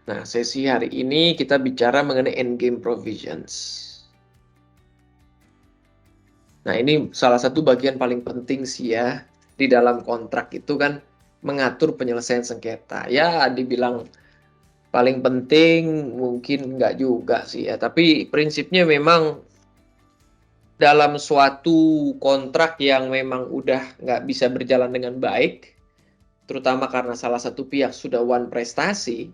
Nah, sesi hari ini kita bicara mengenai endgame provisions. Nah, ini salah satu bagian paling penting sih ya. Di dalam kontrak itu kan mengatur penyelesaian sengketa. Ya, dibilang paling penting mungkin nggak juga sih ya. Tapi prinsipnya memang dalam suatu kontrak yang memang udah nggak bisa berjalan dengan baik, terutama karena salah satu pihak sudah one prestasi,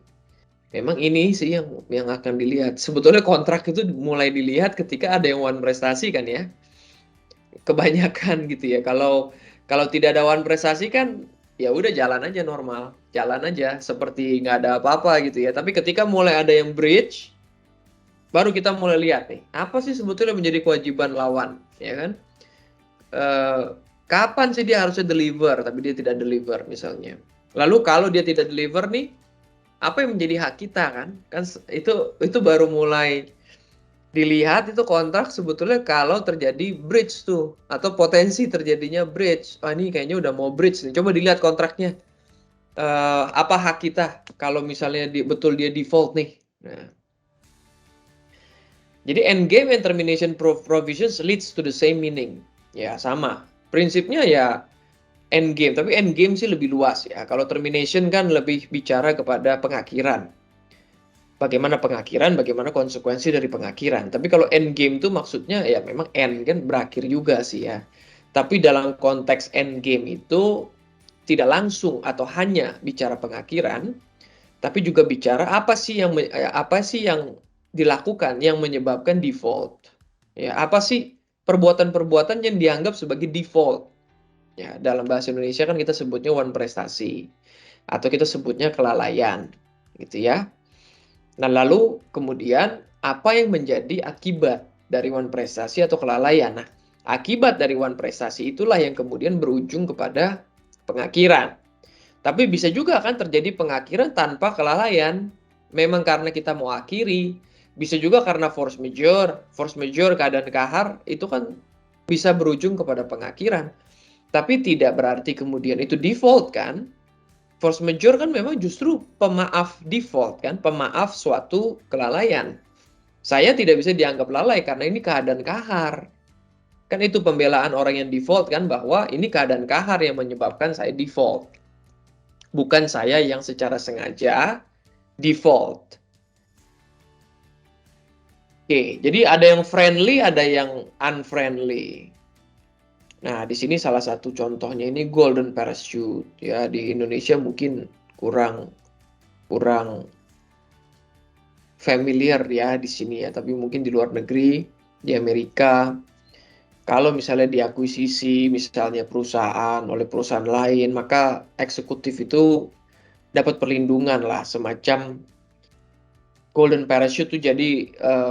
memang ini sih yang akan dilihat. Sebetulnya kontrak itu mulai dilihat ketika ada yang one prestasi kan ya. Kebanyakan gitu ya. Kalau kalau tidak ada one prestasi kan ya udah jalan aja normal, jalan aja seperti nggak ada apa-apa gitu ya. Tapi ketika mulai ada yang breach, baru kita mulai lihat nih, apa sih sebetulnya menjadi kewajiban lawan, ya kan? Eh, Kapan sih dia harusnya deliver, tapi dia tidak deliver misalnya. Lalu kalau dia tidak deliver nih, apa yang menjadi hak kita kan? Itu baru mulai dilihat itu kontrak sebetulnya kalau terjadi breach tuh atau potensi terjadinya breach. Oh ini kayaknya udah mau breach nih. Coba dilihat kontraknya. Apa hak kita kalau misalnya betul dia default nih. Nah, jadi endgame and termination provisions leads to the same meaning. Ya, sama. Prinsipnya ya endgame, tapi endgame sih lebih luas ya. Kalau termination kan lebih bicara kepada pengakhiran. Bagaimana pengakhiran, bagaimana konsekuensi dari pengakhiran. Tapi kalau endgame itu maksudnya ya memang end kan berakhir juga sih ya. Tapi dalam konteks endgame itu tidak langsung atau hanya bicara pengakhiran, tapi juga bicara apa sih yang dilakukan yang menyebabkan default. Ya, apa sih perbuatan-perbuatan yang dianggap sebagai default? Ya, dalam bahasa Indonesia kan kita sebutnya one prestasi atau kita sebutnya kelalaian, gitu ya. Nah, lalu kemudian apa yang menjadi akibat dari one prestasi atau kelalaian? Nah, akibat dari one prestasi itulah yang kemudian berujung kepada pengakhiran. Tapi bisa juga kan terjadi pengakhiran tanpa kelalaian. Memang karena kita mau akhiri. Bisa juga karena force majeure. Force majeure, keadaan kahar, itu kan bisa berujung kepada pengakhiran. Tapi tidak berarti kemudian itu default kan. Force majeure kan memang justru pemaaf default kan. Pemaaf suatu kelalaian. Saya tidak bisa dianggap lalai karena ini keadaan kahar. Kan itu pembelaan orang yang default kan bahwa ini keadaan kahar yang menyebabkan saya default. Bukan saya yang secara sengaja default. Oke, jadi ada yang friendly, ada yang unfriendly. Nah, di sini salah satu contohnya ini golden parachute ya. Di Indonesia mungkin kurang kurang familiar ya di sini ya, tapi mungkin di luar negeri, di Amerika, kalau misalnya diakuisisi misalnya perusahaan oleh perusahaan lain, maka eksekutif itu dapat perlindungan lah, semacam golden parachute itu jadi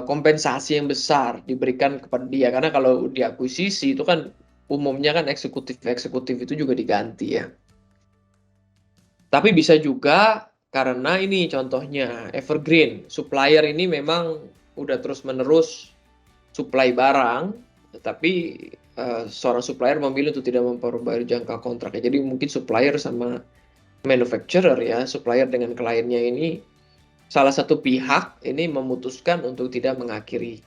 kompensasi yang besar diberikan kepada dia, karena kalau diakuisisi itu kan umumnya kan eksekutif itu juga diganti ya. Tapi bisa juga karena ini contohnya evergreen, supplier ini memang udah terus-menerus supply barang, tetapi seorang supplier memilih untuk tidak memperbarui jangka kontraknya. Jadi mungkin supplier sama manufacturer ya, supplier dengan kliennya ini salah satu pihak ini memutuskan untuk tidak mengakhiri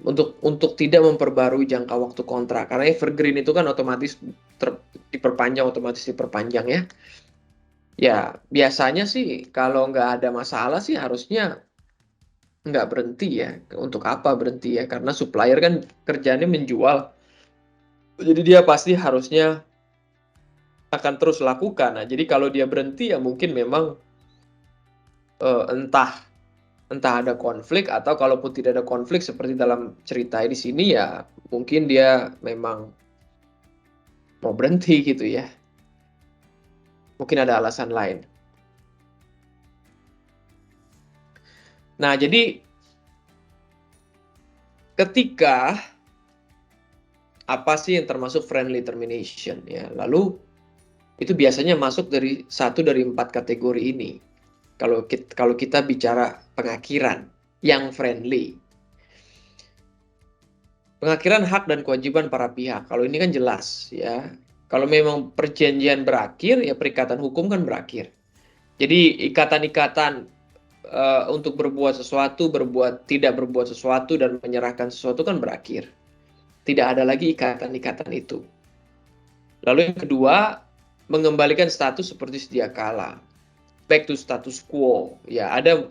untuk tidak memperbarui jangka waktu kontrak, karena evergreen itu kan otomatis diperpanjang ya. Ya biasanya sih kalau nggak ada masalah sih harusnya nggak berhenti ya. Untuk apa berhenti ya? Karena supplier kan kerjanya menjual, jadi dia pasti harusnya akan terus lakukan. Nah, jadi kalau dia berhenti ya mungkin memang entah entah ada konflik, atau kalaupun tidak ada konflik seperti dalam cerita di sini ya mungkin dia memang mau berhenti gitu ya. Mungkin ada alasan lain. Nah, jadi ketika apa sih yang termasuk friendly termination ya? Lalu itu biasanya masuk dari satu dari 4 kategori ini. Kalau kita bicara pengakhiran yang friendly. Pengakhiran hak dan kewajiban para pihak. Kalau ini kan jelas ya. Kalau memang perjanjian berakhir, ya perikatan hukum kan berakhir. Jadi ikatan-ikatan untuk berbuat sesuatu, tidak berbuat sesuatu, dan menyerahkan sesuatu kan berakhir. Tidak ada lagi ikatan-ikatan itu. Lalu yang kedua, mengembalikan status seperti sedia kala. Back to status quo. Ya, ada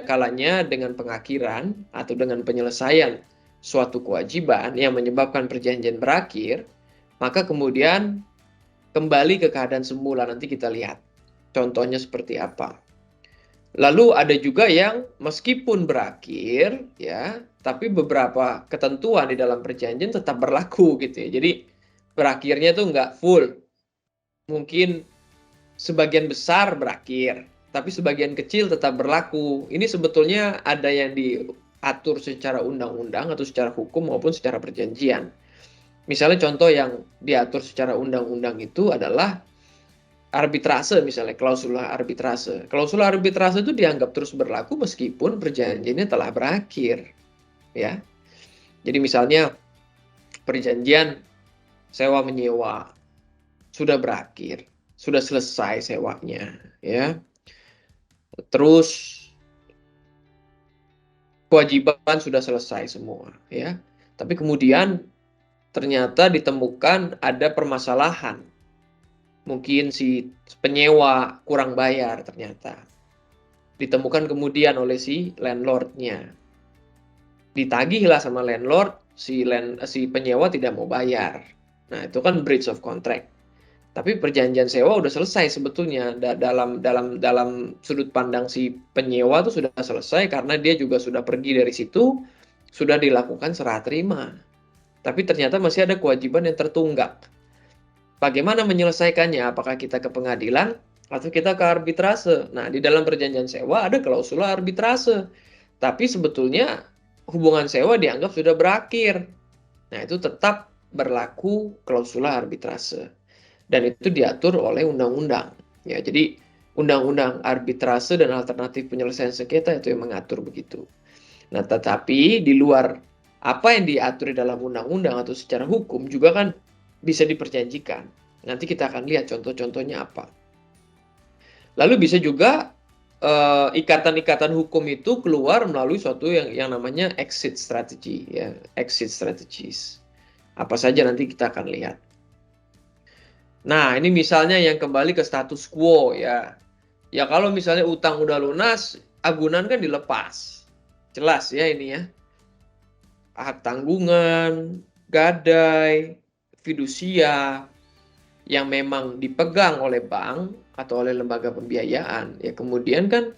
kalanya dengan pengakhiran atau dengan penyelesaian suatu kewajiban yang menyebabkan perjanjian berakhir, maka kemudian kembali ke keadaan semula. Nanti kita lihat contohnya seperti apa. Lalu ada juga yang meskipun berakhir, ya, tapi beberapa ketentuan di dalam perjanjian tetap berlaku gitu ya. Jadi berakhirnya tuh nggak full. Mungkin sebagian besar berakhir, tapi sebagian kecil tetap berlaku. Ini sebetulnya ada yang diatur secara undang-undang atau secara hukum maupun secara perjanjian. Misalnya contoh yang diatur secara undang-undang itu adalah arbitrase, misalnya klausula arbitrase. Klausula arbitrase itu dianggap terus berlaku meskipun perjanjiannya telah berakhir, ya. Jadi misalnya perjanjian sewa menyewa sudah berakhir, sudah selesai sewanya, ya. Terus kewajiban sudah selesai semua, ya. Tapi kemudian ternyata ditemukan ada permasalahan. Mungkin si penyewa kurang bayar ternyata. Ditemukan kemudian oleh si landlord-nya. Ditagihlah sama landlord, si penyewa tidak mau bayar. Nah, itu kan breach of contract. Tapi perjanjian sewa udah selesai sebetulnya dalam sudut pandang si penyewa itu sudah selesai karena dia juga sudah pergi dari situ, sudah dilakukan serah terima. Tapi ternyata masih ada kewajiban yang tertunggak. Bagaimana menyelesaikannya? Apakah kita ke pengadilan atau kita ke arbitrase? Nah, di dalam perjanjian sewa ada klausula arbitrase. Tapi sebetulnya hubungan sewa dianggap sudah berakhir. Nah, itu tetap berlaku klausula arbitrase. Dan itu diatur oleh undang-undang. Ya, jadi undang-undang arbitrase dan alternatif penyelesaian sengketa itu yang mengatur begitu. Nah, tetapi di luar apa yang diatur di dalam undang-undang atau secara hukum juga kan bisa diperjanjikan. Nanti kita akan lihat contoh-contohnya apa. Lalu bisa juga ikatan-ikatan hukum itu keluar melalui suatu yang namanya exit strategy, ya, exit strategies. Apa saja nanti kita akan lihat. Nah, ini misalnya yang kembali ke status quo, ya. Ya kalau misalnya utang udah lunas, agunan kan dilepas. Jelas ya ini ya. Hak tanggungan, gadai, fidusia yang memang dipegang oleh bank atau oleh lembaga pembiayaan, ya kemudian kan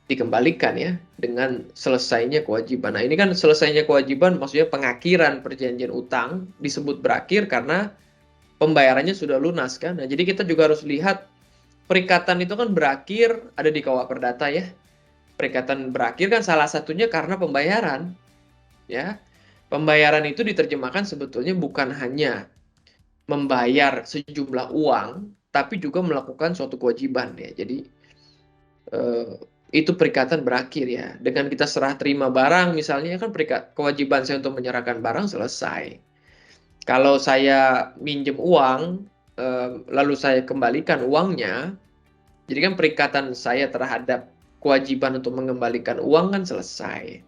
dikembalikan ya dengan selesainya kewajiban. Nah, ini kan selesainya kewajiban maksudnya pengakhiran perjanjian utang disebut berakhir karena pembayarannya sudah lunas kan. Nah, jadi kita juga harus lihat perikatan itu kan berakhir ada di KUA Perdata ya. Perikatan berakhir kan salah satunya karena pembayaran. Ya. Pembayaran itu diterjemahkan sebetulnya bukan hanya membayar sejumlah uang, tapi juga melakukan suatu kewajiban ya. Jadi itu perikatan berakhir ya. Dengan kita serah terima barang misalnya kan kewajiban saya untuk menyerahkan barang selesai. Kalau saya minjem uang, lalu saya kembalikan uangnya, jadi kan perikatan saya terhadap kewajiban untuk mengembalikan uang kan selesai.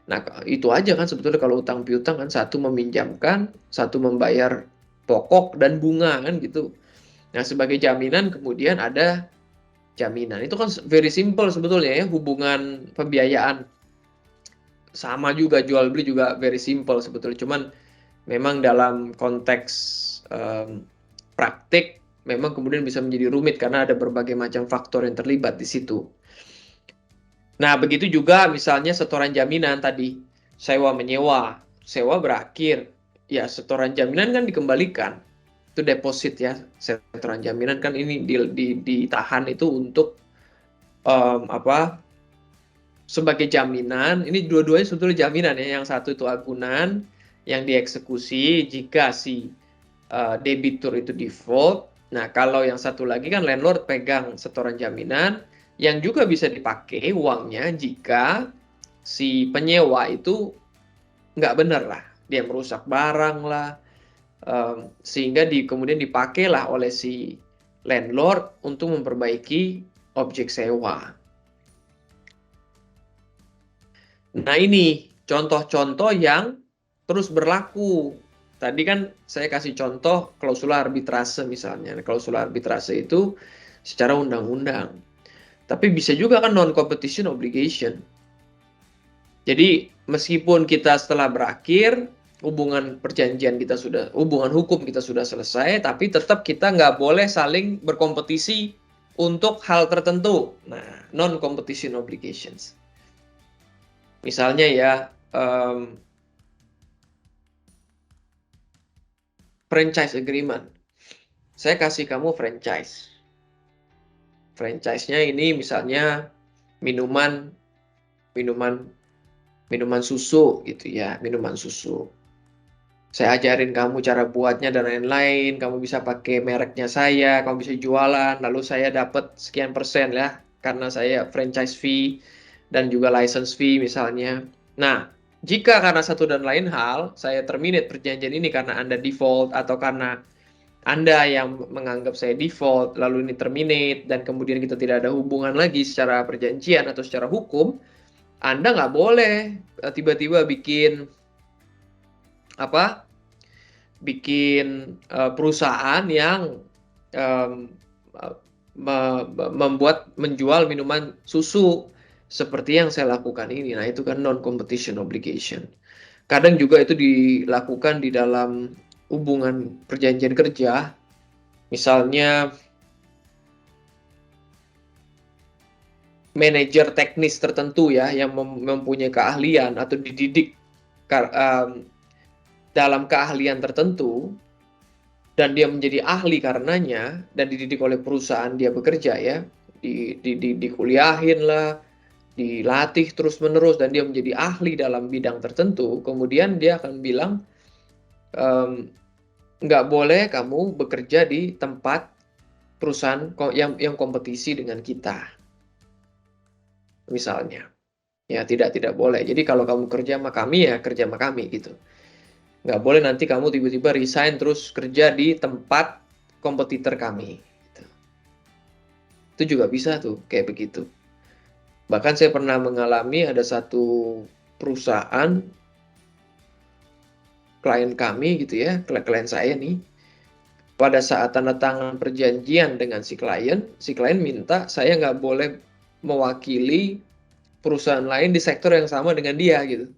Nah, itu aja kan sebetulnya kalau utang piutang kan satu meminjamkan, satu membayar pokok dan bunga kan gitu. Nah, sebagai jaminan kemudian ada jaminan. Itu kan very simple sebetulnya ya, hubungan pembiayaan. Sama juga jual beli juga very simple sebetulnya. Cuman memang dalam konteks praktik memang kemudian bisa menjadi rumit karena ada berbagai macam faktor yang terlibat di situ. Nah, begitu juga misalnya setoran jaminan tadi, sewa menyewa, sewa berakhir, ya setoran jaminan kan dikembalikan, itu deposit ya, setoran jaminan kan ini ditahan itu untuk sebagai jaminan, ini dua-duanya sebetulnya jaminan ya, yang satu itu agunan yang dieksekusi jika si debitur itu default. Nah, kalau yang satu lagi kan landlord pegang setoran jaminan yang juga bisa dipakai uangnya jika si penyewa itu nggak benar lah, dia merusak barang lah, sehingga kemudian dipakailah oleh si landlord untuk memperbaiki objek sewa. Nah, ini contoh-contoh yang terus berlaku. Tadi kan saya kasih contoh klausula arbitrase misalnya. Klausula arbitrase itu secara undang-undang. Tapi bisa juga kan non-competition obligation. Jadi meskipun kita setelah berakhir, hubungan hukum kita sudah selesai, tapi tetap kita nggak boleh saling berkompetisi untuk hal tertentu. Nah, non-competition obligations. Misalnya ya, franchise agreement. Saya kasih kamu franchise. Franchise-nya ini misalnya minuman susu gitu ya, minuman susu. Saya ajarin kamu cara buatnya dan lain-lain, kamu bisa pakai mereknya saya, kamu bisa jualan, lalu saya dapat sekian persen ya, karena saya franchise fee dan juga license fee misalnya. Nah, jika karena satu dan lain hal, saya terminate perjanjian ini karena Anda default atau karena Anda yang menganggap saya default, lalu ini terminate, dan kemudian kita tidak ada hubungan lagi secara perjanjian atau secara hukum, Anda nggak boleh tiba-tiba bikin perusahaan yang menjual minuman susu seperti yang saya lakukan ini. Nah, itu kan non-competition obligation. Kadang juga itu dilakukan di dalam hubungan perjanjian kerja. Misalnya manajer teknis tertentu ya yang mempunyai keahlian atau dididik dalam keahlian tertentu dan dia menjadi ahli karenanya dan dididik oleh perusahaan dia bekerja ya, dikuliahin lah, dilatih terus-menerus dan dia menjadi ahli dalam bidang tertentu, kemudian dia akan bilang nggak boleh kamu bekerja di tempat perusahaan yang kompetisi dengan kita. Misalnya. Ya, tidak boleh. Jadi kalau kamu kerja sama kami, ya kerja sama kami gitu. Nggak boleh nanti kamu tiba-tiba resign terus kerja di tempat kompetitor kami. Gitu. Itu juga bisa tuh, kayak begitu. Bahkan saya pernah mengalami ada satu perusahaan, klien kami gitu ya, klien saya nih, pada saat tanda tangan perjanjian dengan si klien minta saya nggak boleh mewakili perusahaan lain di sektor yang sama dengan dia gitu.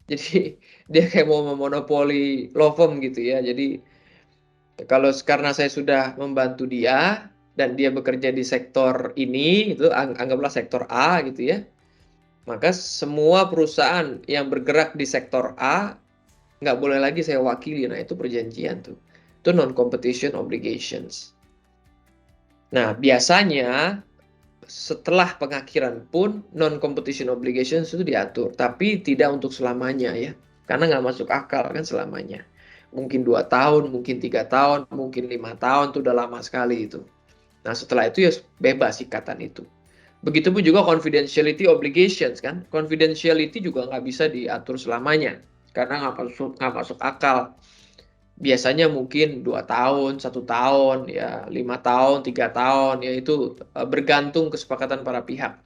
Jadi dia kayak mau memonopoli law firm gitu ya. Jadi karena saya sudah membantu dia dan dia bekerja di sektor ini, itu anggaplah sektor A gitu ya. Maka semua perusahaan yang bergerak di sektor A nggak boleh lagi saya wakili. Nah, itu perjanjian tuh. Itu non-competition obligations. Nah, biasanya setelah pengakhiran pun non-competition obligations itu diatur, tapi tidak untuk selamanya ya, karena nggak masuk akal kan selamanya. Mungkin 2 tahun, mungkin 3 tahun, mungkin 5 tahun, itu udah lama sekali itu. Nah, setelah itu ya bebas ikatan itu. Begitupun juga confidentiality obligations kan, confidentiality juga nggak bisa diatur selamanya, karena nggak masuk akal. Biasanya mungkin 2 tahun, 1 tahun, ya 5 tahun, 3 tahun, ya itu bergantung kesepakatan para pihak.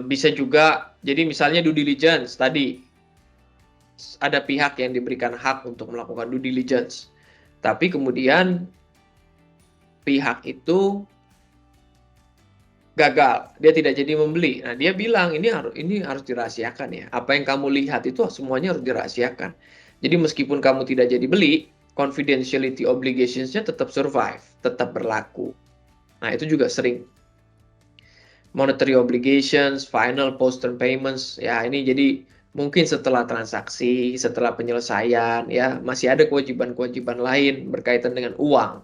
Bisa juga, jadi misalnya due diligence tadi, ada pihak yang diberikan hak untuk melakukan due diligence, tapi kemudian pihak itu gagal, dia tidak jadi membeli. Nah, dia bilang ini harus dirahasiakan ya. Apa yang kamu lihat itu semuanya harus dirahasiakan. Jadi meskipun kamu tidak jadi beli, confidentiality obligations-nya tetap survive, tetap berlaku. Nah, itu juga sering. Monetary obligations, final post-term payments, ya ini jadi mungkin setelah transaksi, setelah penyelesaian, ya masih ada kewajiban-kewajiban lain berkaitan dengan uang.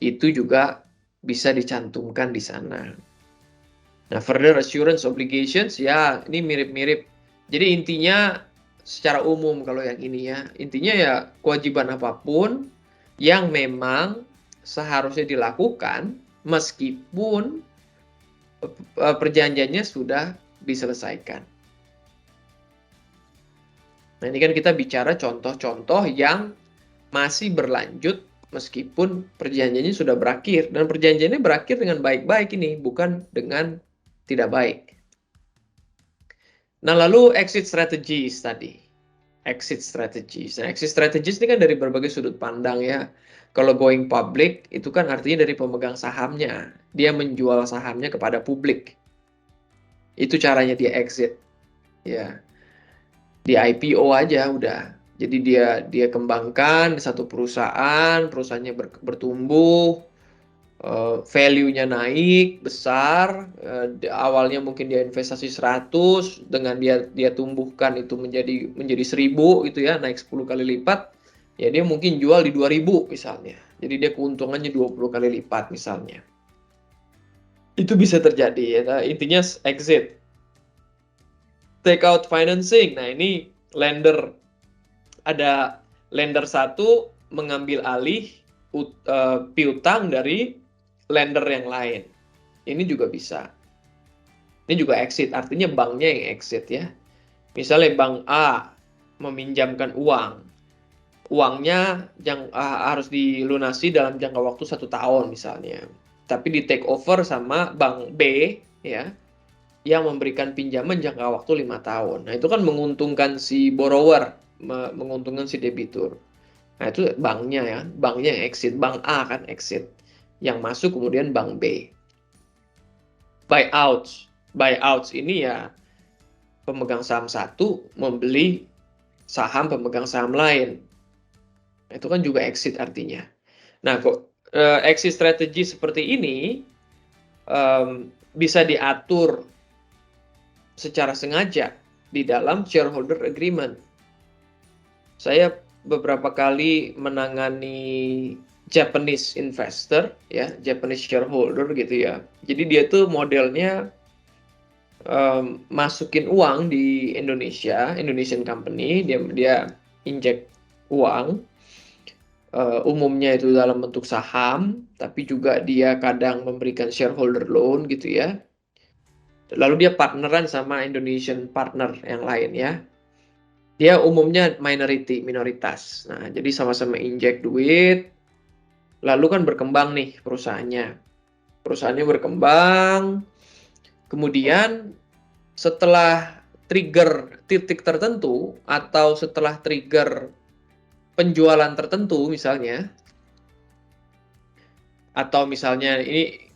Itu juga bisa dicantumkan di sana. Nah, further assurance obligations, ya ini mirip-mirip. Jadi intinya secara umum kalau yang ini ya, intinya ya kewajiban apapun yang memang seharusnya dilakukan meskipun perjanjiannya sudah diselesaikan. Nah, ini kan kita bicara contoh-contoh yang masih berlanjut meskipun perjanjiannya sudah berakhir. Dan perjanjiannya berakhir dengan baik-baik ini, bukan dengan tidak baik. Nah, lalu exit strategies tadi. Exit strategies. Nah, exit strategies ini kan dari berbagai sudut pandang ya. Kalau going public itu kan artinya dari pemegang sahamnya. Dia menjual sahamnya kepada publik. Itu caranya dia exit. Ya, di IPO aja udah. Jadi dia kembangkan satu perusahaan, perusahaannya bertumbuh, value-nya naik besar, awalnya mungkin dia investasi 100, dengan dia tumbuhkan itu menjadi 1000 gitu ya, naik 10 kali lipat. Ya dia mungkin jual di 2000 misalnya. Jadi dia keuntungannya 20 kali lipat misalnya. Itu bisa terjadi ya. Nah, intinya exit. Take out financing. Nah, ini lender, ada lender satu mengambil alih piutang dari lender yang lain. Ini juga bisa. Ini juga exit, artinya banknya yang exit ya. Misalnya bank A meminjamkan uang, uangnya harus dilunasi dalam jangka waktu 1 tahun misalnya. Tapi di take over sama bank B ya, yang memberikan pinjaman jangka waktu 5 tahun. Nah itu kan menguntungkan si borrower, menguntungkan si debitur. Nah itu banknya ya, banknya yang exit, bank A kan exit. Yang masuk kemudian bank B. Buyouts ini ya pemegang saham satu membeli saham pemegang saham lain. Itu kan juga exit artinya. Nah, kok exit strategi seperti ini bisa diatur secara sengaja di dalam shareholder agreement. Saya beberapa kali menangani Japanese investor, ya, Japanese shareholder gitu ya. Jadi dia tuh modelnya masukin uang di Indonesia, Indonesian company, dia injek uang, umumnya itu dalam bentuk saham, tapi juga dia kadang memberikan shareholder loan gitu ya. Lalu dia partneran sama Indonesian partner yang lain ya. Dia umumnya minoritas. Nah, jadi sama-sama injek duit, lalu kan berkembang nih perusahaannya. Perusahaannya berkembang, kemudian setelah trigger titik tertentu atau setelah trigger penjualan tertentu misalnya, atau misalnya ini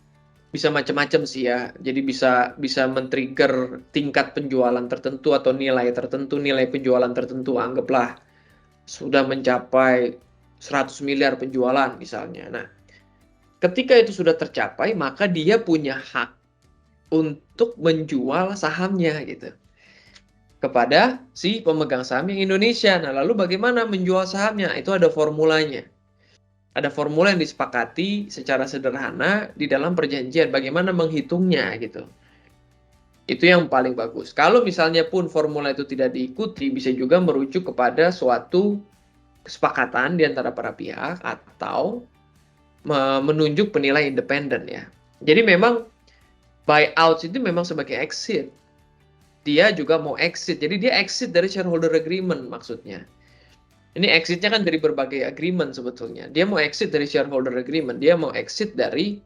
bisa macam-macam sih ya. Jadi bisa men-trigger tingkat penjualan tertentu atau nilai tertentu, nilai penjualan tertentu anggaplah sudah mencapai 100 miliar penjualan misalnya. Nah, ketika itu sudah tercapai, maka dia punya hak untuk menjual sahamnya gitu kepada si pemegang saham yang Indonesia. Nah, lalu bagaimana menjual sahamnya? Itu ada formulanya. Ada formula yang disepakati secara sederhana di dalam perjanjian. Bagaimana menghitungnya gitu. Itu yang paling bagus. Kalau misalnya pun formula itu tidak diikuti, bisa juga merujuk kepada suatu kesepakatan di antara para pihak atau menunjuk penilai independen ya. Jadi memang buyout itu memang sebagai exit. Dia juga mau exit. Jadi dia exit dari shareholder agreement maksudnya. Ini exitnya kan dari berbagai agreement sebetulnya. Dia mau exit dari shareholder agreement. Dia mau exit dari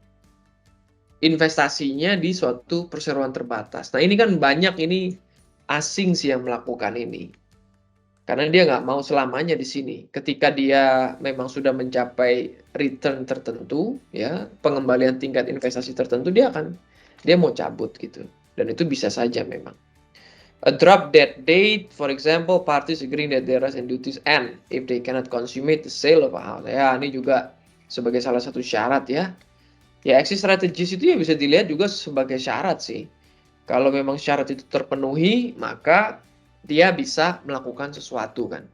investasinya di suatu perseroan terbatas. Nah ini kan banyak ini asing sih yang melakukan ini. Karena dia nggak mau selamanya di sini. Ketika dia memang sudah mencapai return tertentu, ya pengembalian tingkat investasi tertentu, dia mau cabut gitu. Dan itu bisa saja memang. A drop dead date, for example, parties agreeing that their rights and duties end if they cannot consummate the sale of a house. Ya, ini juga sebagai salah satu syarat ya. Ya, exit strategies itu ya bisa dilihat juga sebagai syarat sih. Kalau memang syarat itu terpenuhi, maka dia bisa melakukan sesuatu kan.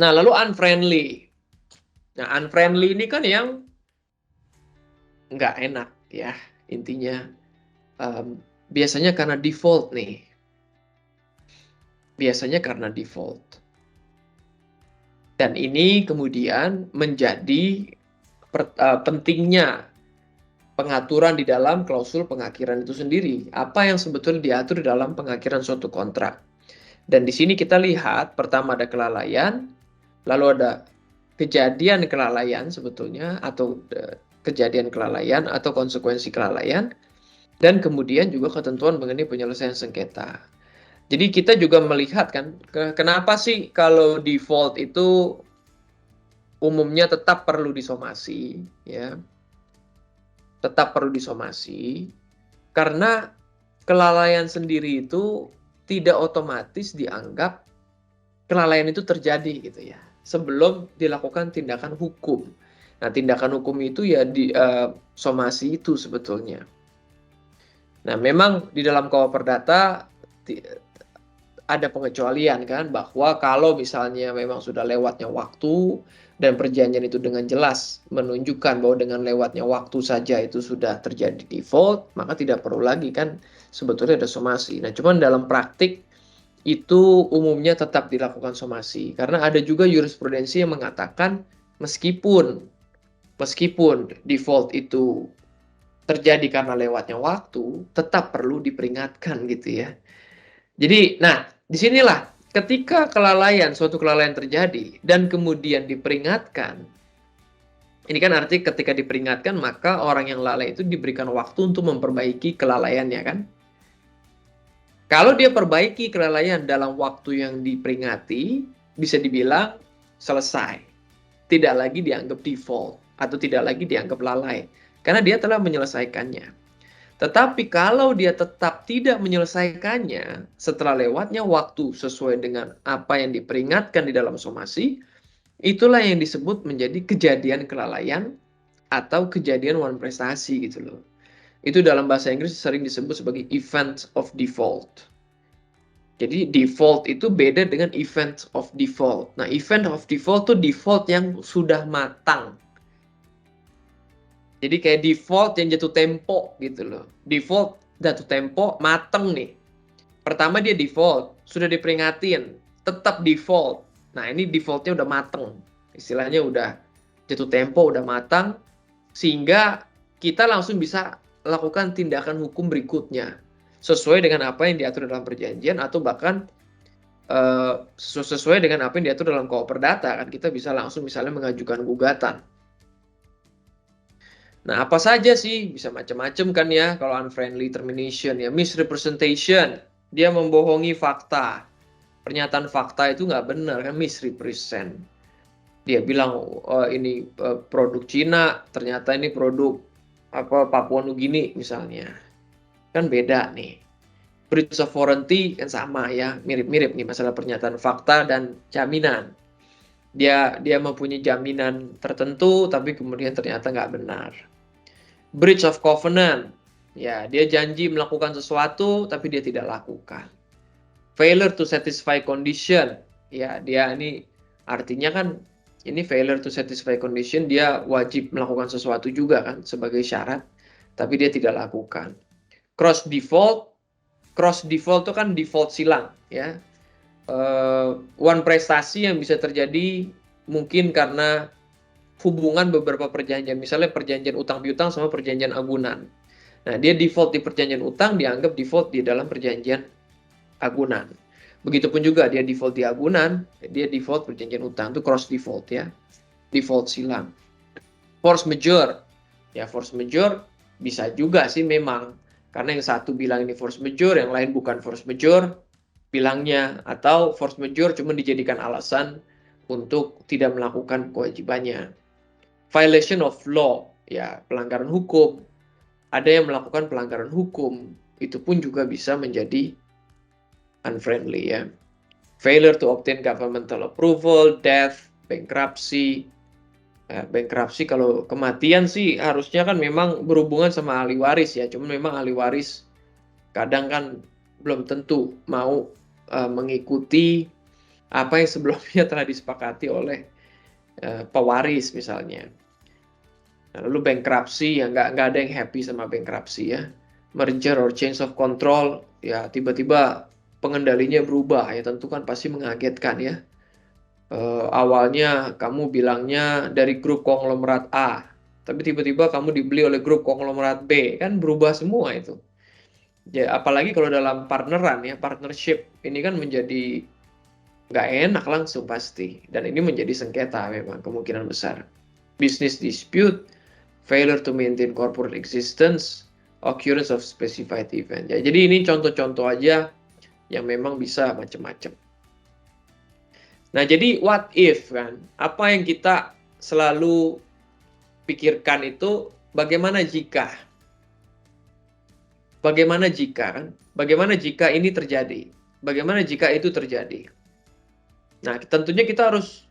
Nah, lalu unfriendly. Nah, unfriendly ini kan yang nggak enak ya, intinya. Biasanya karena default nih. Biasanya karena default. Dan ini kemudian menjadi pentingnya pengaturan di dalam klausul pengakhiran itu sendiri. Apa yang sebetulnya diatur di dalam pengakhiran suatu kontrak. Dan di sini kita lihat, pertama ada kelalaian, lalu ada kejadian kelalaian sebetulnya, atau kejadian kelalaian atau konsekuensi kelalaian. dan kemudian juga ketentuan mengenai penyelesaian sengketa. Jadi kita juga melihat kan, kenapa sih kalau default itu umumnya tetap perlu disomasi, ya, tetap perlu disomasi, karena kelalaian sendiri itu tidak otomatis dianggap kelalaian itu terjadi gitu ya, sebelum dilakukan tindakan hukum. Nah, tindakan hukum itu ya di somasi itu sebetulnya. Nah, memang di dalam KUH Perdata ada pengecualian kan, bahwa kalau misalnya memang sudah lewatnya waktu dan perjanjian itu dengan jelas menunjukkan bahwa dengan lewatnya waktu saja itu sudah terjadi default, maka tidak perlu lagi kan sebetulnya ada somasi. Nah, cuman dalam praktik itu umumnya tetap dilakukan somasi, karena ada juga jurisprudensi yang mengatakan meskipun default itu terjadi karena lewatnya waktu, tetap perlu diperingatkan gitu ya. Jadi, nah, disinilah ketika suatu kelalaian terjadi dan kemudian diperingatkan, ini kan arti ketika diperingatkan maka orang yang lalai itu diberikan waktu untuk memperbaiki kelalaiannya kan. Kalau dia perbaiki kelalaian dalam waktu yang diperingati, bisa dibilang selesai. Tidak lagi dianggap default atau tidak lagi dianggap lalai, karena dia telah menyelesaikannya. Tetapi kalau dia tetap tidak menyelesaikannya setelah lewatnya waktu sesuai dengan apa yang diperingatkan di dalam somasi, itulah yang disebut menjadi kejadian kelalaian atau kejadian wan prestasi gitu loh. Itu dalam bahasa Inggris sering disebut sebagai event of default. Jadi default itu beda dengan event of default. Nah, event of default itu default yang sudah matang. Jadi kayak default yang jatuh tempo gitu loh. Default jatuh tempo mateng nih. Pertama dia default, sudah diperingatin, tetap default. Nah, ini defaultnya udah mateng. Istilahnya udah jatuh tempo, udah matang, sehingga kita langsung bisa lakukan tindakan hukum berikutnya sesuai dengan apa yang diatur dalam perjanjian, atau bahkan sesuai dengan apa yang diatur dalam KUH Perdata kan, kita bisa langsung misalnya mengajukan gugatan. Nah, apa saja sih? Bisa macam-macam kan ya kalau unfriendly termination ya. Misrepresentation, dia membohongi fakta. Pernyataan fakta itu nggak benar kan, misrepresent. Dia bilang ini produk Cina, ternyata ini produk Papua Nugini misalnya. Kan beda nih. Breach of warranty kan sama ya, mirip-mirip nih masalah pernyataan fakta dan jaminan. Dia mempunyai jaminan tertentu tapi kemudian ternyata nggak benar. Breach of covenant, ya dia janji melakukan sesuatu tapi dia tidak lakukan. Failure to satisfy condition, ya dia ini artinya kan ini failure to satisfy condition, dia wajib melakukan sesuatu juga kan sebagai syarat tapi dia tidak lakukan. Cross default itu kan default silang ya. One prestasi yang bisa terjadi mungkin karena hubungan beberapa perjanjian, misalnya perjanjian utang piutang sama perjanjian agunan. Nah, dia default di perjanjian utang dianggap default di dalam perjanjian agunan. Begitupun juga dia default di agunan, dia default perjanjian utang, itu cross default ya. Default silang. Force majeure. Ya, force majeure bisa juga sih memang, karena yang satu bilang ini force majeure, yang lain bukan force majeure bilangnya, atau force majeure cuma dijadikan alasan untuk tidak melakukan kewajibannya. Violation of law, ya pelanggaran hukum. Ada yang melakukan pelanggaran hukum, itu pun juga bisa menjadi unfriendly ya. Failure to obtain governmental approval, death, bankruptcy. Bankruptcy kalau kematian sih harusnya kan memang berhubungan sama ahli waris ya. Cuma memang ahli waris kadang kan belum tentu mau mengikuti apa yang sebelumnya telah disepakati oleh pewaris misalnya. Lalu bankruptcy ya nggak ada yang happy sama bankruptcy ya. Merger or change of control ya tiba-tiba pengendalinya berubah ya, tentu kan pasti mengagetkan ya. Awalnya kamu bilangnya dari grup konglomerat A, tapi tiba-tiba kamu dibeli oleh grup konglomerat B, kan berubah semua itu. Ya, apalagi kalau dalam partneran ya, partnership ini kan menjadi nggak enak langsung pasti, dan ini menjadi sengketa memang kemungkinan besar. Business dispute, failure to maintain corporate existence, occurrence of specified event. Ya, jadi ini contoh-contoh aja yang memang bisa macam-macam. Nah, jadi what if kan? Apa yang kita selalu pikirkan itu bagaimana jika? Bagaimana jika kan? Bagaimana jika ini terjadi? Bagaimana jika itu terjadi? Nah, tentunya kita harus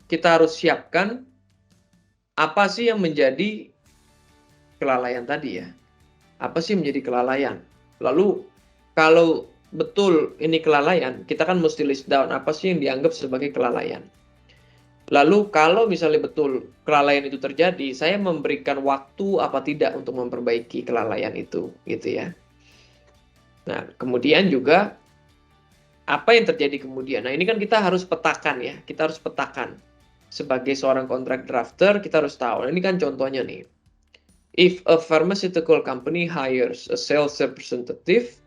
kita harus siapkan apa sih yang menjadi kelalaian tadi ya? Apa sih yang menjadi kelalaian? Lalu kalau betul ini kelalaian, kita kan mesti list down apa sih yang dianggap sebagai kelalaian. Lalu kalau misalnya betul kelalaian itu terjadi, saya memberikan waktu apa tidak untuk memperbaiki kelalaian itu, gitu ya. Nah, kemudian juga apa yang terjadi kemudian? Nah, ini kan kita harus petakan ya, kita harus petakan. Sebagai seorang contract drafter, kita harus tahu. Nah, ini kan contohnya nih. If a pharmaceutical company hires a sales representative,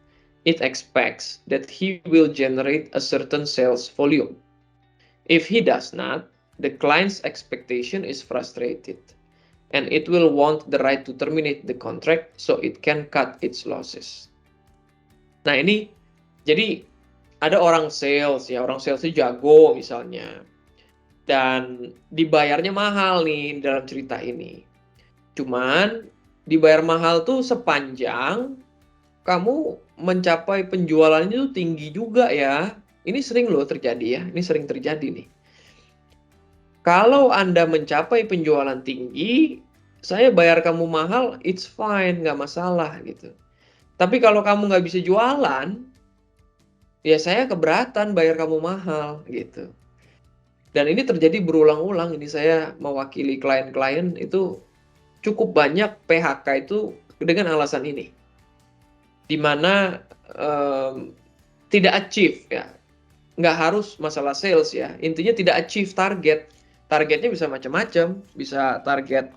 it expects that he will generate a certain sales volume. If he does not, the client's expectation is frustrated, and it will want the right to terminate the contract so it can cut its losses. Nah, ini jadi ada orang sales ya, orang sales itu jago misalnya, dan dibayarnya mahal nih dalam cerita ini. Cuman dibayar mahal tuh sepanjang kamu mencapai penjualannya tuh tinggi juga ya. Ini sering loh terjadi ya, ini sering terjadi nih. Kalau Anda mencapai penjualan tinggi, saya bayar kamu mahal, it's fine, nggak masalah gitu. Tapi kalau kamu nggak bisa jualan, ya saya keberatan bayar kamu mahal gitu. Dan ini terjadi berulang-ulang, ini saya mewakili klien-klien itu cukup banyak PHK itu dengan alasan ini. Di mana tidak achieve ya. Nggak harus masalah sales ya. Intinya tidak achieve target. Targetnya bisa macam-macam, bisa target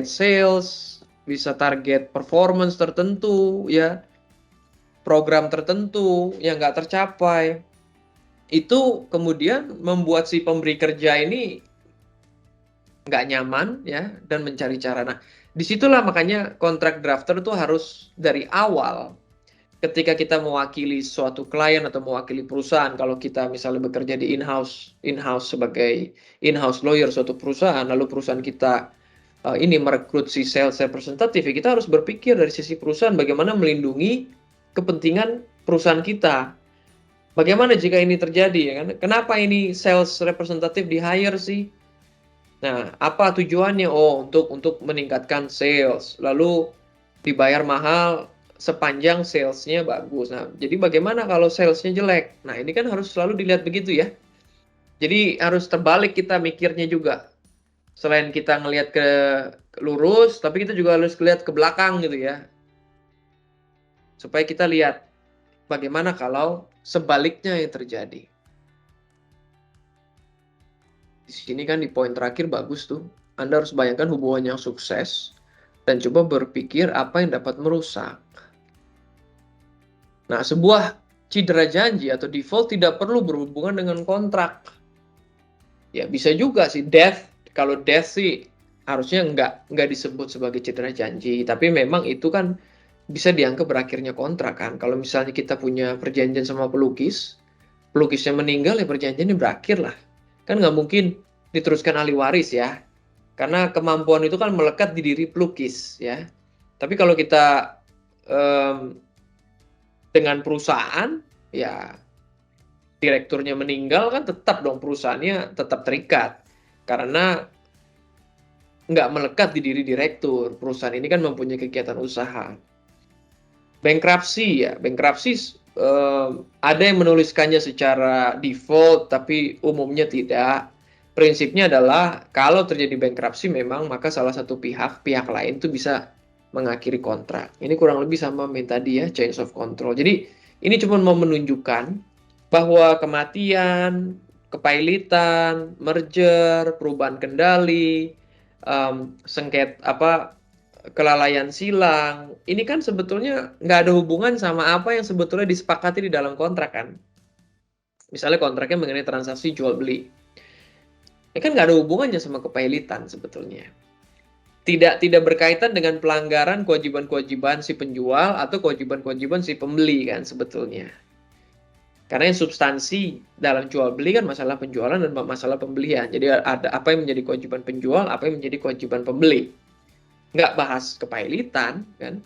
sales, bisa target performance tertentu ya, program tertentu yang nggak tercapai. Itu kemudian membuat si pemberi kerja ini nggak nyaman ya dan mencari cara. Nah, disitulah makanya kontrak drafter itu harus dari awal ketika kita mewakili suatu klien atau mewakili perusahaan, kalau kita misalnya bekerja di in-house sebagai in-house lawyer suatu perusahaan, lalu perusahaan kita ini merekrut si sales representative, kita harus berpikir dari sisi perusahaan bagaimana melindungi kepentingan perusahaan kita. Bagaimana jika ini terjadi ya kan? Kenapa ini sales representative di hire sih? Nah, apa tujuannya? Oh, untuk meningkatkan sales. Lalu dibayar mahal sepanjang salesnya bagus. Nah, jadi bagaimana kalau salesnya jelek? Nah, ini kan harus selalu dilihat begitu ya. Jadi harus terbalik kita mikirnya juga. Selain kita ngelihat ke lurus, tapi kita juga harus lihat ke belakang gitu ya. Supaya kita lihat bagaimana kalau sebaliknya yang terjadi. Di sini kan di poin terakhir bagus tuh. Anda harus bayangkan hubungan yang sukses dan coba berpikir apa yang dapat merusak. Nah, sebuah cedera janji atau default tidak perlu berhubungan dengan kontrak. Ya, bisa juga sih death. Kalau death sih harusnya nggak disebut sebagai cedera janji, tapi memang itu kan bisa dianggap berakhirnya kontrak kan. Kalau misalnya kita punya perjanjian sama pelukisnya meninggal ya perjanjiannya berakhir lah. Kan nggak mungkin diteruskan ahli waris ya. Karena kemampuan itu kan melekat di diri pelukis ya. Tapi kalau kita dengan perusahaan, ya direkturnya meninggal kan tetap dong perusahaannya tetap terikat. Karena nggak melekat di diri direktur. Perusahaan ini kan mempunyai kegiatan usaha. Bankruptcy ya, bankruptcy ada yang menuliskannya secara default, tapi umumnya tidak. Prinsipnya adalah kalau terjadi bankruptcy memang maka salah satu pihak lain itu bisa mengakhiri kontrak. Ini kurang lebih sama main tadi ya, change of control. Jadi ini cuma mau menunjukkan bahwa kematian, kepailitan, merger, perubahan kendali, kelalaian silang, ini kan sebetulnya nggak ada hubungan sama apa yang sebetulnya disepakati di dalam kontrak kan. Misalnya kontraknya mengenai transaksi jual beli. Ini kan nggak ada hubungannya sama kepailitan sebetulnya. tidak berkaitan dengan pelanggaran kewajiban-kewajiban si penjual atau kewajiban-kewajiban si pembeli kan sebetulnya. Karena yang substansi dalam jual beli kan masalah penjualan dan masalah pembelian. Jadi ada apa yang menjadi kewajiban penjual, apa yang menjadi kewajiban pembeli. Nggak bahas kepailitan kan,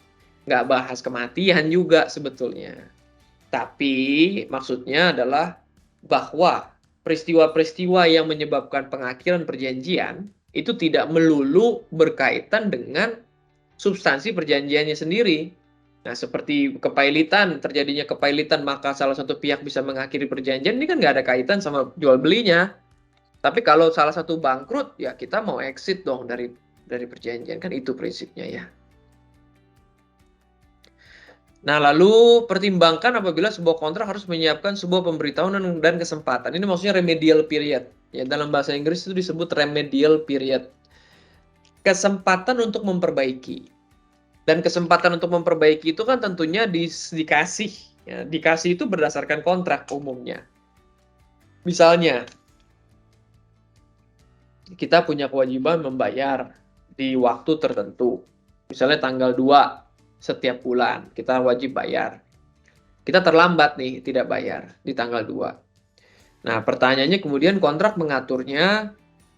nggak bahas kematian juga sebetulnya. Tapi maksudnya adalah bahwa peristiwa-peristiwa yang menyebabkan pengakhiran perjanjian itu tidak melulu berkaitan dengan substansi perjanjiannya sendiri. Nah, seperti kepailitan, terjadinya kepailitan maka salah satu pihak bisa mengakhiri perjanjian, ini kan nggak ada kaitan sama jual belinya. Tapi kalau salah satu bangkrut, ya kita mau exit dong dari perjanjian, kan itu prinsipnya ya. Nah, lalu pertimbangkan apabila sebuah kontrak harus menyiapkan sebuah pemberitahuan dan kesempatan. Ini maksudnya remedial period. Ya, dalam bahasa Inggris itu disebut remedial period. Kesempatan untuk memperbaiki. Dan kesempatan untuk memperbaiki itu kan tentunya dikasih. Ya, dikasih itu berdasarkan kontrak umumnya. Misalnya, kita punya kewajiban membayar di waktu tertentu. Misalnya tanggal 2 setiap bulan, kita wajib bayar. Kita terlambat nih, tidak bayar di tanggal 2. Nah, pertanyaannya kemudian kontrak mengaturnya,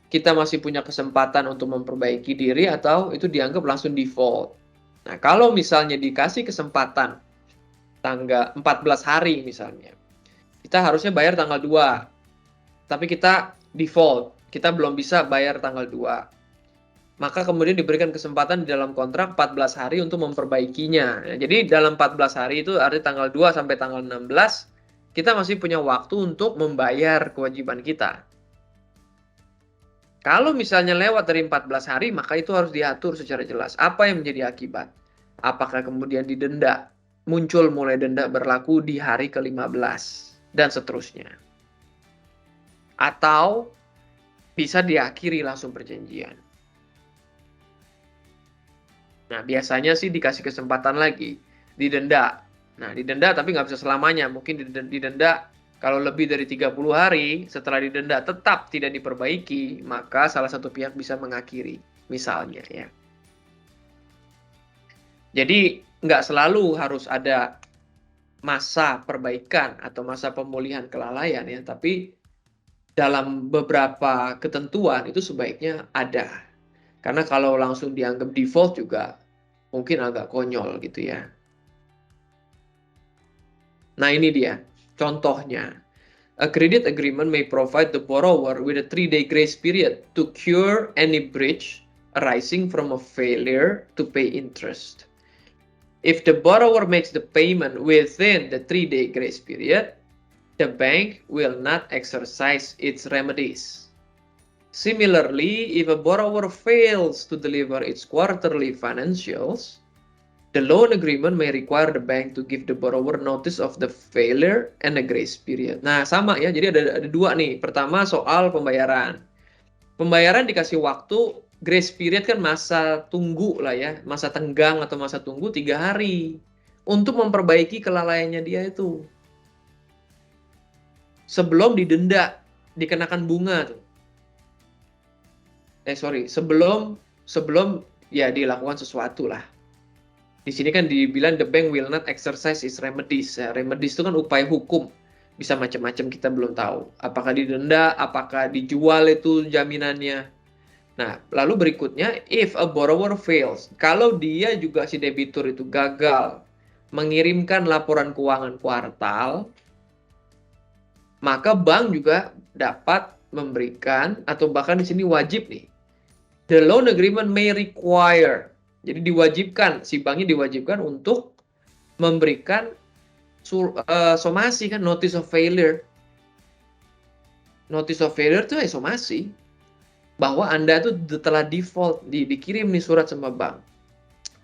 kita masih punya kesempatan untuk memperbaiki diri atau itu dianggap langsung default. Nah, kalau misalnya dikasih kesempatan tanggal 14 hari misalnya, kita harusnya bayar tanggal 2, tapi kita default, kita belum bisa bayar tanggal 2. Maka kemudian diberikan kesempatan di dalam kontrak 14 hari untuk memperbaikinya. Nah, jadi dalam 14 hari itu arti tanggal 2 sampai tanggal 16, kita masih punya waktu untuk membayar kewajiban kita. Kalau misalnya lewat dari 14 hari, maka itu harus diatur secara jelas. Apa yang menjadi akibat? Apakah kemudian didenda? Muncul mulai denda berlaku di hari ke-15 dan seterusnya. Atau bisa diakhiri langsung perjanjian. Nah, biasanya sih dikasih kesempatan lagi, didenda. Nah, didenda tapi nggak bisa selamanya. Mungkin didenda kalau lebih dari 30 hari setelah didenda tetap tidak diperbaiki, maka salah satu pihak bisa mengakhiri, misalnya ya. Jadi nggak selalu harus ada masa perbaikan atau masa pemulihan kelalaian ya, tapi dalam beberapa ketentuan itu sebaiknya ada. Karena kalau langsung dianggap default juga mungkin agak konyol gitu ya. Nah, ini dia contohnya. A credit agreement may provide the borrower with a 3-day grace period to cure any breach arising from a failure to pay interest. If the borrower makes the payment within the 3-day grace period, the bank will not exercise its remedies. Similarly, if a borrower fails to deliver its quarterly financials, the loan agreement may require the bank to give the borrower notice of the failure and a grace period. Nah, sama ya. Jadi ada dua nih. Pertama soal pembayaran. Pembayaran dikasih waktu, grace period kan masa tunggu lah ya. Masa tenggang atau masa tunggu 3 hari. Untuk memperbaiki kelalaiannya dia itu. Sebelum didenda, dikenakan bunga tuh. Sebelum ya dilakukan sesuatu lah. Di sini kan dibilang the bank will not exercise its remedies. Ya, remedies itu kan upaya hukum. Bisa macam-macam, kita belum tahu. Apakah didenda, apakah dijual itu jaminannya. Nah, lalu berikutnya, if a borrower fails. Kalau dia juga si debitur itu gagal mengirimkan laporan keuangan kuartal, maka bank juga dapat memberikan, atau bahkan di sini wajib nih. The loan agreement may require. Jadi diwajibkan, si banknya diwajibkan untuk memberikan somasi kan, notice of failure. Notice of failure itu somasi. Bahwa Anda tuh telah default, dikirim nih surat sama bank.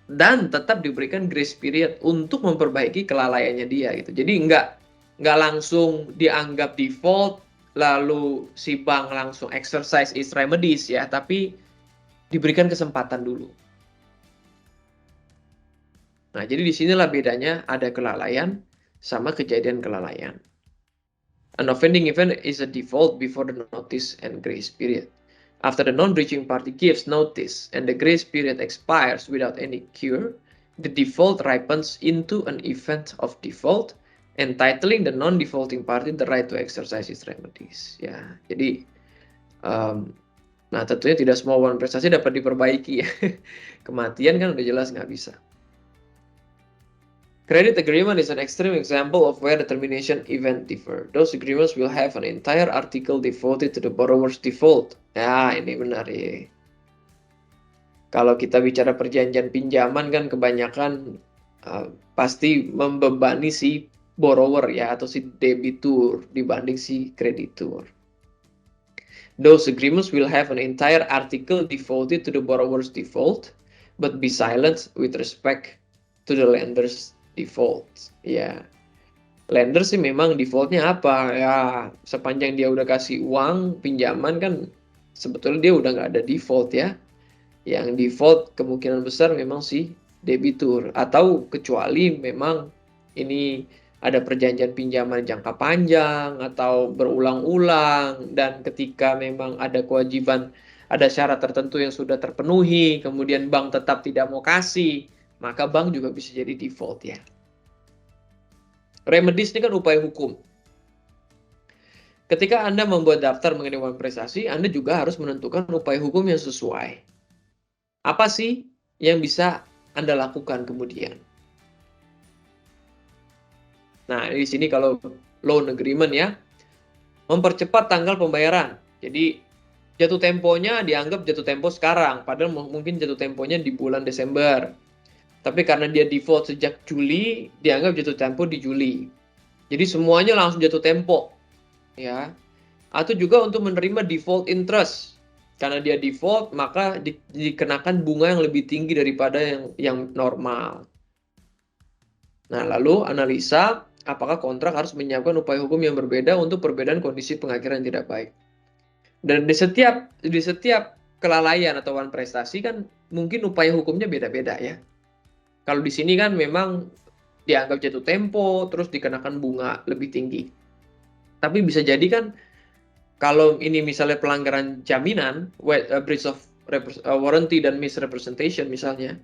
Dan tetap diberikan grace period untuk memperbaiki kelalaiannya dia gitu. Jadi nggak langsung dianggap default, lalu si bank langsung exercise its remedies ya, tapi diberikan kesempatan dulu. Nah, jadi disinilah bedanya ada kelalaian sama kejadian kelalaian. An offending event is a default before the notice and grace period. After the non-breaching party gives notice and the grace period expires without any cure, the default ripens into an event of default, entitling the non-defaulting party the right to exercise its remedies. Ya, jadi, nah tentunya tidak semua hubungan prestasi dapat diperbaiki ya. Kematian kan udah jelas nggak bisa. Credit agreement is an extreme example of where the termination event differ. Those agreements will have an entire article devoted to the borrower's default. Ya, ini benar ya. Kalau kita bicara perjanjian pinjaman kan kebanyakan pasti membebani si borrower ya atau si debitur dibanding si kreditur. Those agreements will have an entire article devoted to the borrower's default, but be silent with respect to the lender's default. Ya, lender sih memang defaultnya apa? Ya, sepanjang dia udah kasih uang pinjaman kan sebetulnya dia udah nggak ada default ya. Yang default kemungkinan besar memang si debitur, atau kecuali memang ini ada perjanjian pinjaman jangka panjang atau berulang-ulang dan ketika memang ada kewajiban, ada syarat tertentu yang sudah terpenuhi, kemudian bank tetap tidak mau kasih, maka bank juga bisa jadi default ya. Remedies ini kan upaya hukum. Ketika Anda membuat daftar mengenai hubungan prestasi, Anda juga harus menentukan upaya hukum yang sesuai. Apa sih yang bisa Anda lakukan kemudian? Nah, di sini kalau loan agreement ya, mempercepat tanggal pembayaran. Jadi jatuh temponya dianggap jatuh tempo sekarang, padahal mungkin jatuh temponya di bulan Desember. Tapi karena dia default sejak Juli, dianggap jatuh tempo di Juli. Jadi semuanya langsung jatuh tempo, ya. Atau juga untuk menerima default interest. Karena dia default, maka dikenakan bunga yang lebih tinggi daripada yang normal. Nah, lalu analisa apakah kontrak harus menyiapkan upaya hukum yang berbeda untuk perbedaan kondisi pengakhiran yang tidak baik. Dan di setiap kelalaian atau hubungan prestasi kan mungkin upaya hukumnya beda-beda ya. Kalau di sini kan memang dianggap jatuh tempo, terus dikenakan bunga lebih tinggi. Tapi bisa jadi kan kalau ini misalnya pelanggaran jaminan, breach of warranty dan misrepresentation misalnya,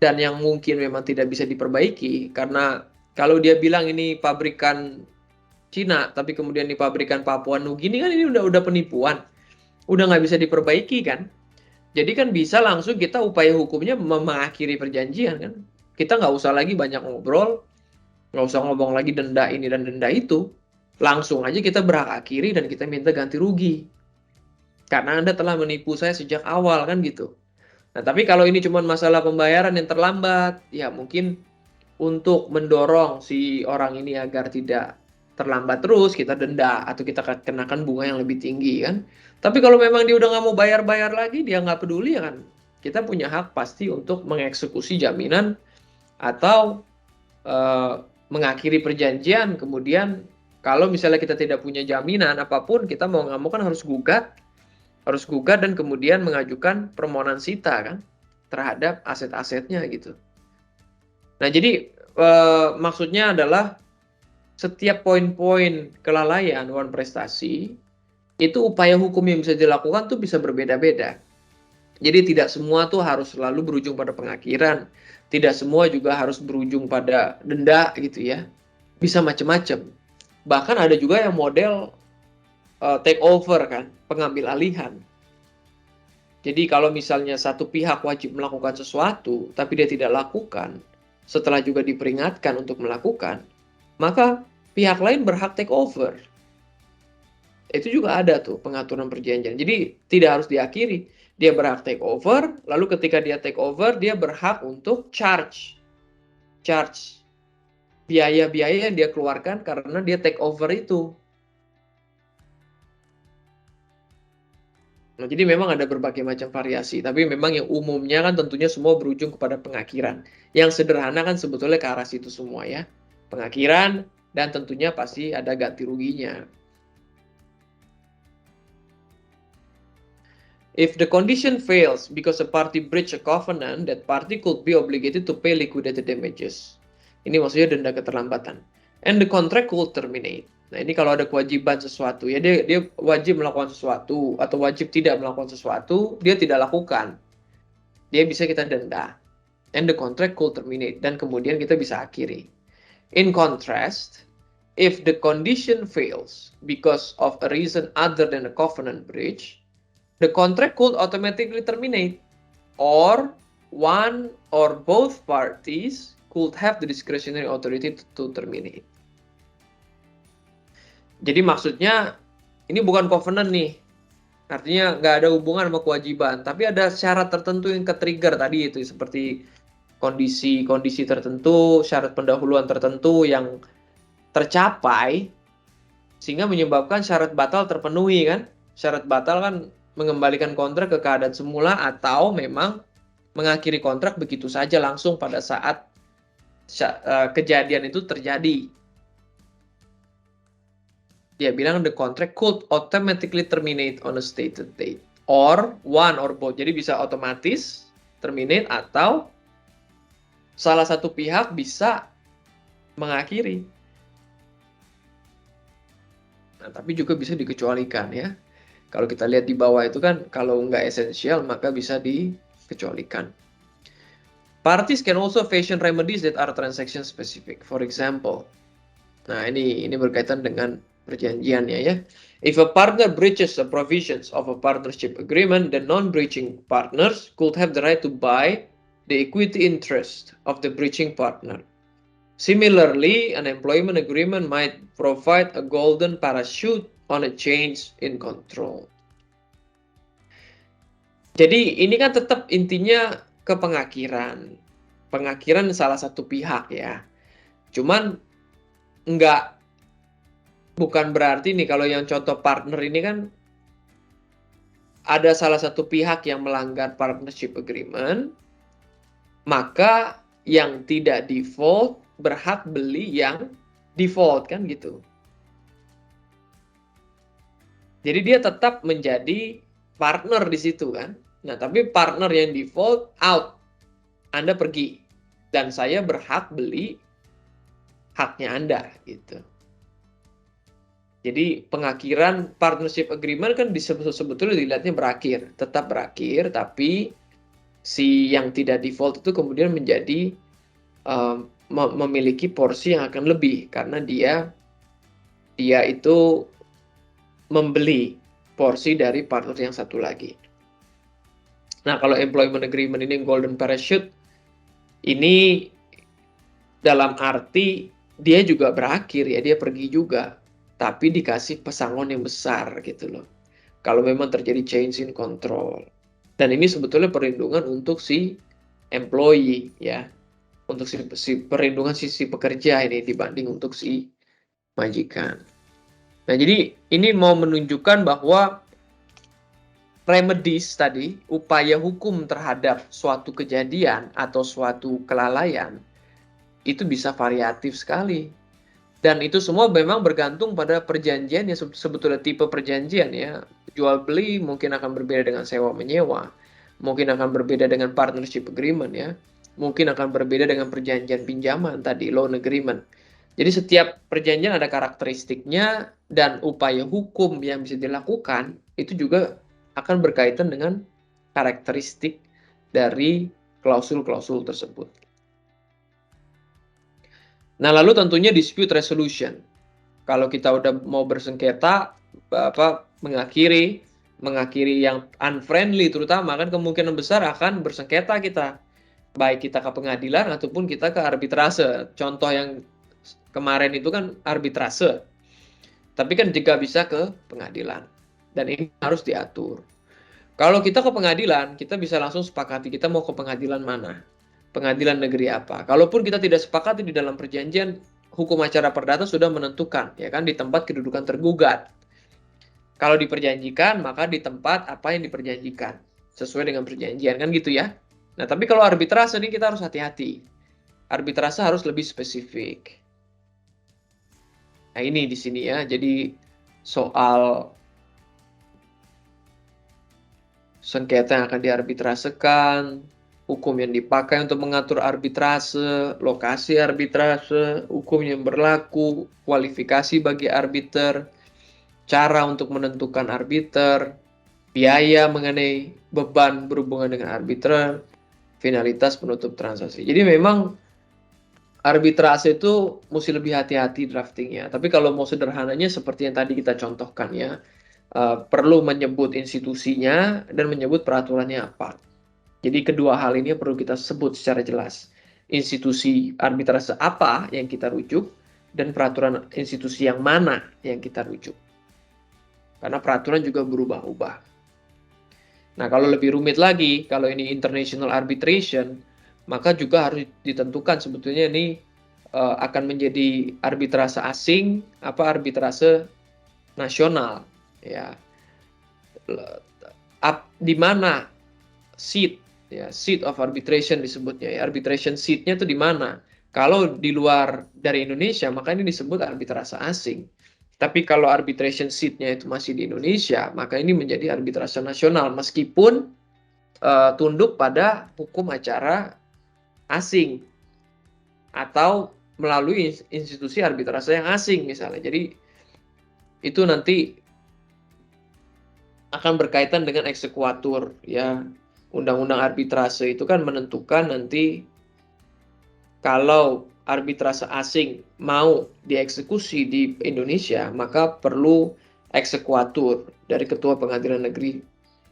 dan yang mungkin memang tidak bisa diperbaiki, karena kalau dia bilang ini pabrikan Cina, tapi kemudian di pabrikan Papua Nugini kan ini udah penipuan, udah nggak bisa diperbaiki kan. Jadi kan bisa langsung kita upaya hukumnya mengakhiri perjanjian kan. Kita nggak usah lagi banyak ngobrol, nggak usah ngomong lagi denda ini dan denda itu. Langsung aja kita berhak akhiri dan kita minta ganti rugi. Karena Anda telah menipu saya sejak awal kan gitu. Nah, tapi kalau ini cuma masalah pembayaran yang terlambat, ya mungkin untuk mendorong si orang ini agar tidak terlambat terus, kita denda atau kita kenakan bunga yang lebih tinggi kan. Tapi kalau memang dia udah nggak mau bayar-bayar lagi, dia nggak peduli ya kan. Kita punya hak pasti untuk mengeksekusi jaminan atau mengakhiri perjanjian. Kemudian kalau misalnya kita tidak punya jaminan apapun, kita mau nggak mau kan harus gugat dan kemudian mengajukan permohonan sita kan terhadap aset-asetnya gitu. Nah, jadi maksudnya adalah setiap poin-poin kelalaian hubungan prestasi itu upaya hukum yang bisa dilakukan tuh bisa berbeda-beda. Jadi tidak semua tuh harus selalu berujung pada pengakhiran, tidak semua juga harus berujung pada denda gitu ya. Bisa macam-macam. Bahkan ada juga yang model take over kan, pengambil alihan. Jadi kalau misalnya satu pihak wajib melakukan sesuatu tapi dia tidak lakukan, setelah juga diperingatkan untuk melakukan, maka pihak lain berhak take over. Itu juga ada tuh pengaturan perjanjian. Jadi tidak harus diakhiri. Dia berhak take over, lalu ketika dia take over, dia berhak untuk charge biaya-biaya yang dia keluarkan karena dia take over itu. Nah, jadi memang ada berbagai macam variasi, tapi memang yang umumnya kan tentunya semua berujung kepada pengakhiran. Yang sederhana kan sebetulnya ke arah situ semua ya. Pengakhiran dan tentunya pasti ada ganti ruginya. If the condition fails because a party breach a covenant, that party could be obligated to pay liquidated damages. Ini maksudnya denda keterlambatan. And the contract could terminate. Nah, ini kalau ada kewajiban sesuatu, ya dia wajib melakukan sesuatu atau wajib tidak melakukan sesuatu, dia tidak lakukan. Dia bisa kita denda. And the contract could terminate. Dan kemudian kita bisa akhiri. In contrast, if the condition fails because of a reason other than a covenant breach, the contract could automatically terminate, or one or both parties could have the discretionary authority to terminate. Jadi maksudnya ini bukan covenant nih, artinya nggak ada hubungan sama kewajiban, tapi ada syarat tertentu yang ke-trigger tadi itu, seperti kondisi-kondisi tertentu, syarat pendahuluan tertentu yang tercapai sehingga menyebabkan syarat batal terpenuhi kan. Syarat batal kan mengembalikan kontrak ke keadaan semula atau memang mengakhiri kontrak begitu saja langsung pada saat kejadian itu terjadi. Dia bilang the contract could automatically terminate on a stated date or one or both. Jadi bisa otomatis terminate atau salah satu pihak bisa mengakhiri. Nah, tapi juga bisa dikecualikan ya. Kalau kita lihat di bawah itu kan, kalau nggak esensial maka bisa dikecualikan. Parties can also fashion remedies that are transaction specific. For example, nah ini berkaitan dengan perjanjiannya ya. If a partner breaches the provisions of a partnership agreement, the non-breaching partners could have the right to buy the equity interest of the breaching partner. Similarly, an employment agreement might provide a golden parachute on a change in control. Jadi ini kan tetap intinya ke pengakhiran. Pengakhiran salah satu pihak ya. Cuman bukan berarti nih kalau yang contoh partner ini kan ada salah satu pihak yang melanggar partnership agreement, maka yang tidak default berhak beli yang default kan gitu. Jadi dia tetap menjadi partner di situ kan. Nah, tapi partner yang default out. Anda pergi dan saya berhak beli haknya Anda gitu. Jadi pengakhiran partnership agreement kan sebetulnya dilihatnya berakhir, tetap berakhir, tapi si yang tidak default itu kemudian menjadi memiliki porsi yang akan lebih karena dia itu membeli porsi dari partner yang satu lagi. Nah, kalau employment agreement ini golden parachute, ini dalam arti dia juga berakhir ya, dia pergi juga, tapi dikasih pesangon yang besar gitu loh. Kalau memang terjadi change in control. Dan ini sebetulnya perlindungan untuk si employee ya, untuk si perlindungan sisi pekerja ini dibanding untuk si majikan. Nah, jadi ini mau menunjukkan bahwa remedies tadi, upaya hukum terhadap suatu kejadian atau suatu kelalaian, itu bisa variatif sekali. Dan itu semua memang bergantung pada perjanjian ya, sebetulnya tipe perjanjian ya. Jual beli mungkin akan berbeda dengan sewa menyewa, mungkin akan berbeda dengan partnership agreement ya, mungkin akan berbeda dengan perjanjian pinjaman tadi, loan agreement. Jadi setiap perjanjian ada karakteristiknya dan upaya hukum yang bisa dilakukan itu juga akan berkaitan dengan karakteristik dari klausul-klausul tersebut. Nah, lalu tentunya dispute resolution. Kalau kita udah mau bersengketa, mengakhiri yang unfriendly terutama kan kemungkinan besar akan bersengketa kita. Baik kita ke pengadilan ataupun kita ke arbitrase. Contoh yang kemarin itu kan arbitrase. Tapi kan juga bisa ke pengadilan. Dan ini harus diatur. Kalau kita ke pengadilan, kita bisa langsung sepakati kita mau ke pengadilan mana. Pengadilan negeri apa. Kalaupun kita tidak sepakati di dalam perjanjian, hukum acara perdata sudah menentukan, ya kan, di tempat kedudukan tergugat. Kalau diperjanjikan, maka di tempat apa yang diperjanjikan. Sesuai dengan perjanjian, kan gitu ya. Nah, tapi kalau arbitrase ini kita harus hati-hati. Arbitrase harus lebih spesifik. Nah, ini di sini ya. Jadi soal sengketa yang akan diarbitrasekan, hukum yang dipakai untuk mengatur arbitrase, lokasi arbitrase, hukum yang berlaku, kualifikasi bagi arbiter, cara untuk menentukan arbiter, biaya mengenai beban berhubungan dengan arbiter, finalitas penutup transaksi. Jadi memang arbitrase itu mesti lebih hati-hati draftingnya. Tapi kalau mau sederhananya seperti yang tadi kita contohkan ya, perlu menyebut institusinya dan menyebut peraturannya apa. Jadi kedua hal ini perlu kita sebut secara jelas. Institusi arbitrase apa yang kita rujuk dan peraturan institusi yang mana yang kita rujuk. Karena peraturan juga berubah-ubah. Nah, kalau lebih rumit lagi, kalau ini international arbitration, maka juga harus ditentukan sebetulnya ini akan menjadi arbitrase asing apa arbitrase nasional ya. Di mana seat ya, seat of arbitration disebutnya ya. Arbitration seatnya itu di mana? Kalau di luar dari Indonesia, maka ini disebut arbitrase asing. Tapi kalau arbitration seatnya itu masih di Indonesia, maka ini menjadi arbitrase nasional meskipun tunduk pada hukum acara asing atau melalui institusi arbitrase yang asing misalnya. Jadi itu nanti akan berkaitan dengan eksekuatur ya. Undang-undang arbitrase itu kan menentukan nanti kalau arbitrase asing mau dieksekusi di Indonesia, maka perlu eksekuatur dari Ketua Pengadilan Negeri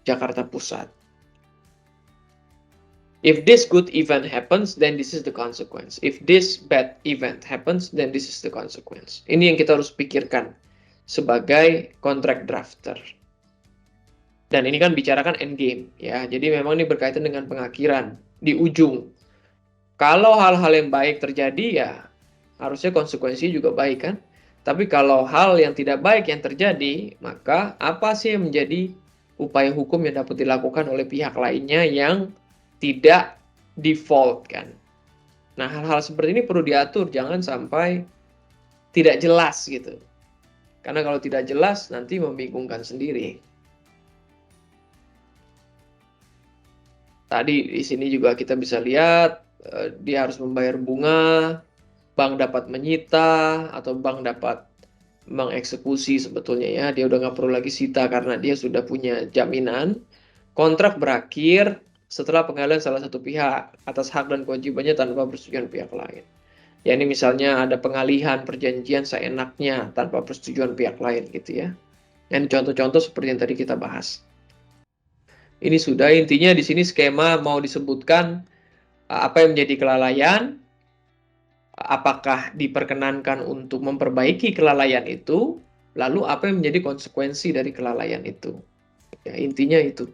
Jakarta Pusat. If this good event happens, then this is the consequence. If this bad event happens, then this is the consequence. Ini yang kita harus pikirkan sebagai contract drafter. Dan ini kan bicarakan endgame ya. Jadi memang ini berkaitan dengan pengakhiran di ujung. Kalau hal-hal yang baik terjadi ya harusnya konsekuensi juga baik kan. Tapi kalau hal yang tidak baik yang terjadi, maka apa sih yang menjadi upaya hukum yang dapat dilakukan oleh pihak lainnya yang tidak default kan. Nah, hal-hal seperti ini perlu diatur, jangan sampai tidak jelas gitu. Karena kalau tidak jelas nanti membingungkan sendiri. Tadi di sini juga kita bisa lihat dia harus membayar bunga, bank dapat menyita atau bank dapat mengeksekusi sebetulnya ya. Dia udah nggak perlu lagi sita karena dia sudah punya jaminan. Kontrak berakhir setelah pengalihan salah satu pihak atas hak dan kewajibannya tanpa persetujuan pihak lain. Ya ini misalnya ada pengalihan perjanjian seenaknya tanpa persetujuan pihak lain gitu ya. Dan contoh-contoh seperti yang tadi kita bahas. Ini sudah intinya di sini skema mau disebutkan apa yang menjadi kelalaian, apakah diperkenankan untuk memperbaiki kelalaian itu, lalu apa yang menjadi konsekuensi dari kelalaian itu. Ya, intinya itu.